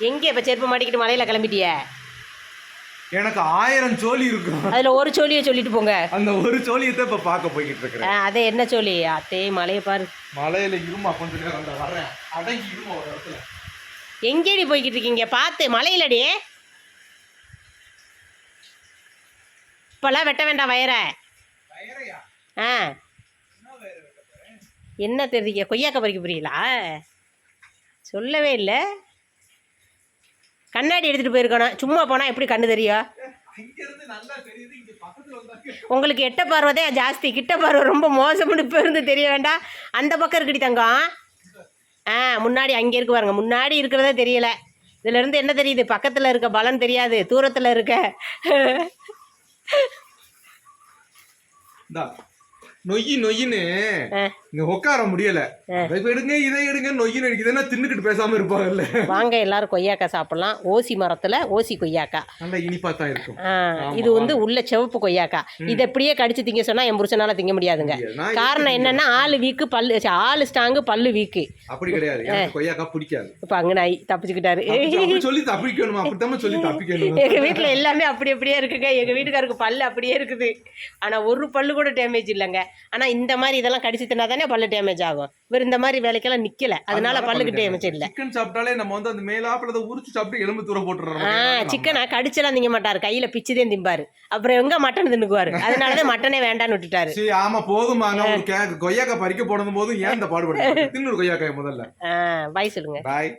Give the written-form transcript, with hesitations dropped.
எங்கே இப்போ செருப்பு மாட்டிக்கிட்டு மலையில கிளம்பிட்டிய? எனக்கு 1000 சோழி இருக்கும். அதில் ஒரு சோழியை சொல்லிட்டு போங்க. அந்த ஒரு சோழியை தான் இப்போ பார்க்க போய்கிட்டு இருக்கிறேன். அதே என்ன சோழி? அத்தே மலையை பாரு. மலையில இருமா கொஞ்சம் நேரம் அந்த வரேன். அடங்கி இருமா ஒரு இடத்துல. எங்கேடி போய்கிட்டு இருக்கீங்க? பார்த்து மலையிலடி. இப்போல்லாம் வெட்ட வேண்டாம் வயர. ஆ என்ன தெரியுங்க? கொய்யாக்காய் பறிக்க புரியலா? சொல்லவே இல்லை. கண்ணாடி எடுத்துகிட்டு போயிருக்கணும். சும்மா போனால் எப்படி கண்ணு தெரியும்? உங்களுக்கு எட்ட பார்வை ஜாஸ்தி, கிட்ட பார்வை ரொம்ப மோசம்னு இப்போ இருந்து தெரிய வேண்டாம். அந்த பக்கம் இருக்குடி தங்கம். முன்னாடி அங்கே இருக்கு பாருங்க. முன்னாடி இருக்கிறதே தெரியலை. இதுலேருந்து என்ன தெரியுது? பக்கத்தில் இருக்க பலன் தெரியாது, தூரத்தில் இருக்க. நொய்யின்னு இங்க உட்கார முடியல. அதை எடுங்க இதை எடுங்க நொய்யின்னு இதெல்லாம் தின்னுக்கிட்டு பேசாம இருப்பாங்கல்ல. வாங்க எல்லாரும் கொய்யாக்காய் சாப்பிடலாம். ஓசி மரத்துல ஓசி கொய்யாக்காய் நல்லா இனிப்பா தான் இருக்கும். இது வந்து உள்ள சிவப்பு கொய்யாக்காய். இதை எப்படியே கடிச்சு திங்க சொன்னா என் புருஷனால திங்க முடியாதுங்க. காரணம் என்னன்னா ஆளு வீக்கு, பல்லு ஆளு ஸ்ட்ராங்கு, பல்லு வீக்கு. அப்படி கிடையாது, எனக்கு கொய்யாக்காய் பிடிக்காது. இப்ப அங்க நாய் தப்பிச்சுக்கிட்டாரு. சொல்லி தப்பிக்கணுமா? அப்படித்தான் சொல்லி தப்பிக்கணும். எங்க வீட்டுல எல்லாமே அப்படி அப்படியே இருக்குங்க. எங்க வீட்டுக்காருக்கு பல்லு அப்படியே இருக்குது. ஆனா ஒரு பல்லு கூட டேமேஜ் இல்லைங்க. ஆனா இந்த மாதிரி இதெல்லாம் கடிச்சு தின்னா தானே பல்லு டேமேஜ் ஆகும். இவர் இந்த மாதிரி வேலைக்கெல்லாம் நிக்கல, அதனால பல்லுக்கு டேமேஜ் இல்ல. சிக்கன் சாப்பிட்டாலே நம்ம வந்து அந்த மேலாப்புல உரிச்சு சாப்பிட்டு எலும்பு தூர போட்டுறோம். சிக்கனை கடிச்செல்லாம் திங்க மாட்டாரு, கையில பிச்சுதான் திம்பாரு. அப்புறம் எங்க மட்டன் தின்னுக்குவாரு. அதனாலதான் மட்டனே வேண்டான்னு விட்டுட்டாரு. சரி ஆமா போதுமாங்க. கொய்யாக்காய் பறிக்க போனது போதும் ஏன் இந்த பாடுபடுறது? தின்னு கொய்யாக்காய் முதல்ல. பாய் சொல்லுங்க. பாய்.